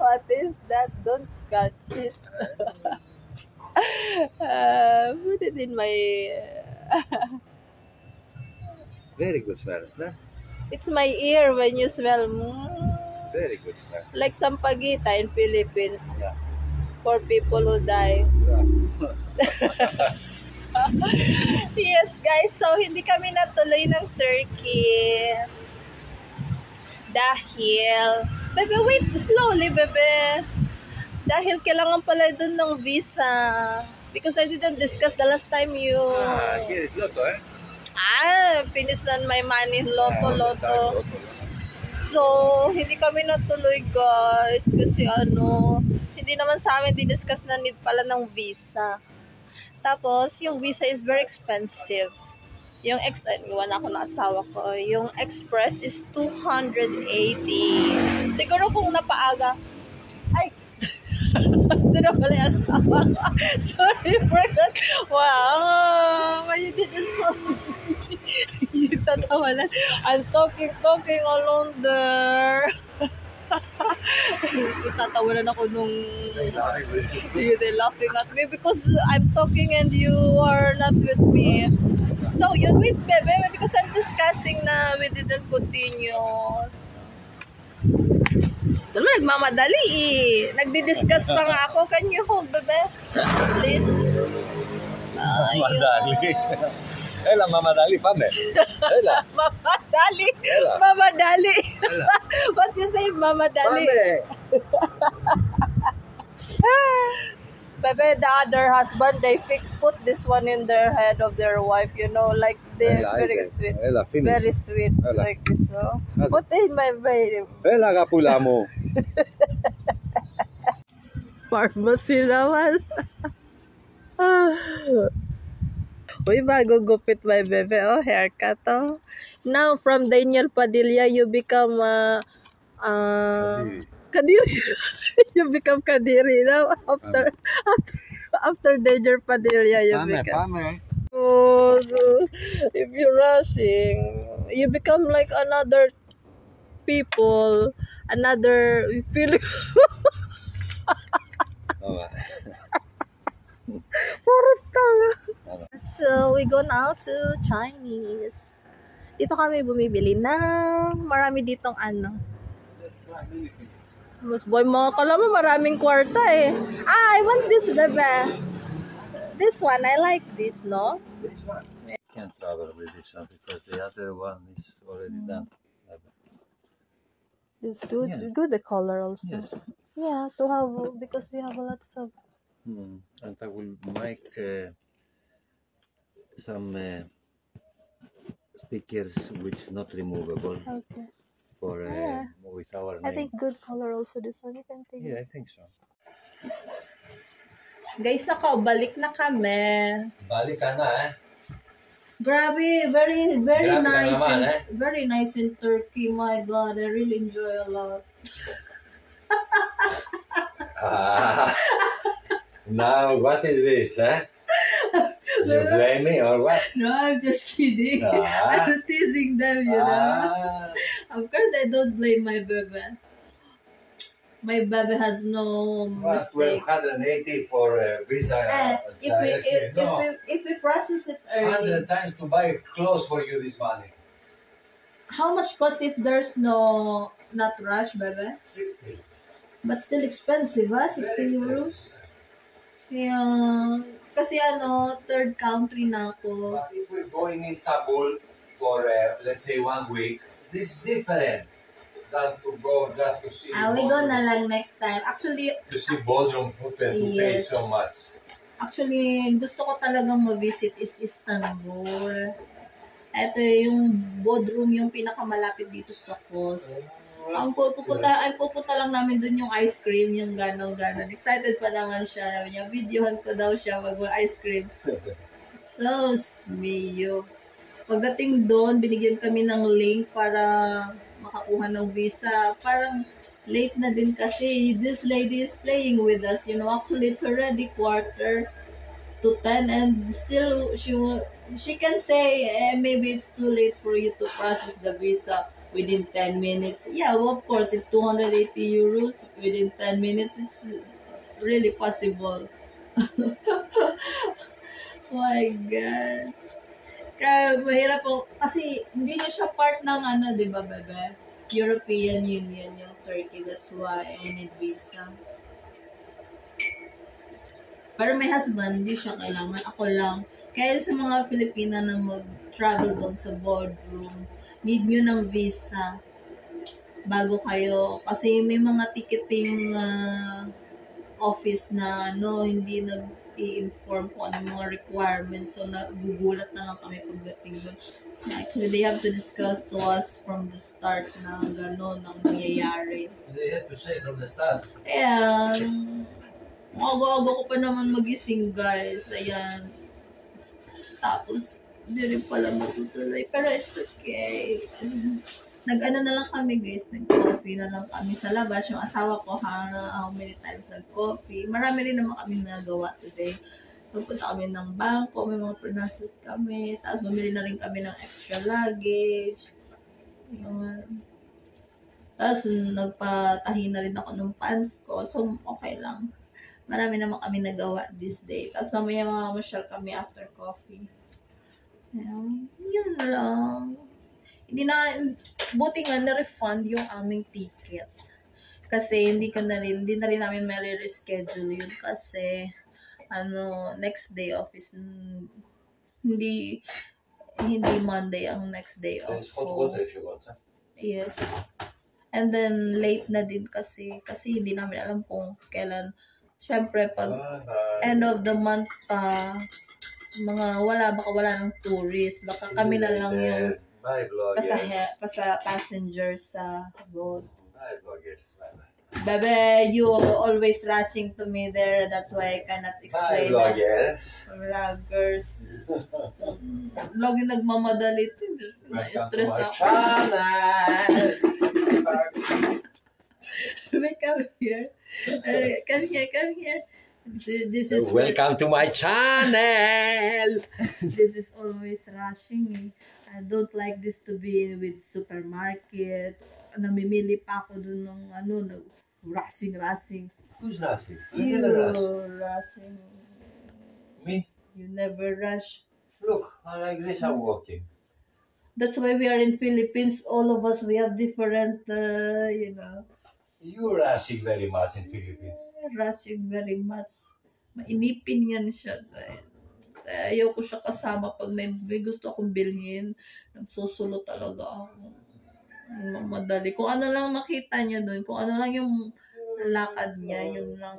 What is that? Don't catch it. Put it in my... Very good smell, no? It's my ear when you smell. Very good smell. Like sampaguita in Philippines. Yeah. For people who die. Yes, guys. So, hindi kami natuloy ng Turkey. Dahil... Bebe, wait. Slowly, bebe. Dahil kailangan pala dun ng visa. Because I didn't discuss the last time you... Here is Lotto, eh? Finish na my money. Lotto. So, hindi kami natuloy, guys. Kasi hindi naman sa amin didiscuss na need pala ng visa. Tapos, yung visa is very expensive. Yung iwan ako ng asawa ko. Yung express is 280. Siguro kung napaaga, ay, ito na pala yung asawa ko. Sorry for that. Wow, you didn't so yung tatawanan. I'm talking alone there. Tatawanan ako nung they're laughing at me because I'm talking and you are not with me. So, yun, wait, bebe, because I'm discussing na we didn't continue. Ito naman, nagmamadali eh. Nagdi-discuss pa nga ako. Can you hold, bebe? Please. Mamadali. Ela, mamadali pa, me. Ela. Mamadali. Ela. Mamadali. Ela. What you say, mamadali? Bebe, the other husband, they put this one in their head of their wife, you know, like they're very sweet. Ela, finish. Very sweet, Ela. like this, so. Put in my baby. Ela, kapula mo. Pharmacy naman. Uy, bago gupit my bebe. Oh, haircut, oh. Now, from Daniel Padilla, you become, Kadiri. You become Kadiri now. After Daniel Padilla, you become. Pame. Oh, so if you're rushing, you become like another people, another feeling. So, we go now to Chinese. Dito kami bumibili ng marami ditong Boy, kala mo maraming kwarta eh. I want this, bebe. This one, I like this, no? This one? Can't travel with this one because the other one is already done. It's good. Yeah. Good the color also. Yes. Yeah, to have because we have lots of. And I will make some stickers which not removable Okay. for with our name. I think good color also this one. You can take. Yeah, I think so. Guys, balik na kami. Balik ka na, eh? Grabe, very Grabe nice. naman, Very nice in Turkey. My God, I really enjoy a lot. Now, what is this, eh? You blame me or what? No, I'm just kidding. I'm teasing them, you know. Of course, I don't blame my baby. My baby has no mistake. 1280 for visa. If we process it early, 100 times to buy clothes for you this money. how much cost if there's not rush, baby? 60. But still expensive, huh? 60 euros. Yeah. Kasi third country na ako. But if we're going in Istanbul for, let's say, 1 week, this is different than to go just to see. We go na lang next time. Actually, to see Bodrum Hotel to pay Yes. so much. Actually, gusto ko talagang ma-visit is Istanbul. Ito yung Bodrum, yung pinakamalapit dito sa Kos. Ang pupunta lang namin dun yung ice cream, yung ganon-ganon. Excited pa naman siya. Sabi niya, videohan ko daw siya mag-ice cream. So, smiyo. Pagdating doon, binigyan kami ng link para makakuha ng visa. Parang late na din kasi this lady is playing with us. You know, actually, it's already 9:45 and still she can say, maybe it's too late for you to process the visa. within 10 minutes. Yeah, well, of course, if 280 euros within 10 minutes, it's really possible. My God. Kaya mahirap po, kasi hindi na siya part ng ano, di ba, bebe? European Union, yung Turkey. That's why I need visa. Pero my husband, hindi siya kailangan. Ako lang. Kaya sa mga Filipina na mag-travel doon sa boardroom, need nyo ng visa bago kayo. Kasi may mga ticketing office na hindi nag-i-inform kung ano yung mga requirements. So, nagugulat na lang kami pagdating doon. Actually, they have to discuss to us from the start na gano'n ang nangyayari. They have to say from the start. Ayan. Aga-aga ko pa naman magising, guys. Ayan. Tapos, hindi rin pala matutuloy. Pero it's okay. Nag-ano na lang kami, guys. Nag-coffee na lang kami sa labas. Yung asawa ko, how many times nag-coffee. Marami rin naman kami nagawa today. Pupunta kami ng bangko, may mga processes kami. Tapos, bumili na rin kami ng extra luggage. Yun. Tapos, nagpatahi na rin ako ng pants ko. So, okay lang. Marami naman kami nagawa this day. Tapos, mamaya mamasyal kami after coffee. Yun lang. Buti nga na-refund yung aming ticket. Kasi hindi na rin namin may reschedule yun kasi next day off is hindi Monday ang next day off. There's hot water if you want. Huh? Yes. And then late na din kasi hindi namin alam kung kailan. Syempre pag end of the month pa baka wala ng tourist. Baka kami na lang yung passengers sa boat. Bye, vloggers. Bebe, you always rushing to me there. That's why I cannot explain. Bye, vloggers. Vloggers. Lagi nagmamadali ito. Na-stress ako. Come here. Come here. This is Welcome to my channel. This is always rushing me. I don't like this to be with supermarket. Namimili pa ako dun ng rushing. Who's rushing? You rushing. Me? You never rush. Look, I like this. I'm walking. That's why we are in Philippines. All of us, we have different, You rushing very much in Philippines. rushing very much. Mainipin yan siya, guys. Ayaw ko siya kasama pag may gusto akong bilhin. Nagsusulo talaga ako. Madali. Kung ano lang makita niya doon, kung ano lang yung lakad niya, yun lang.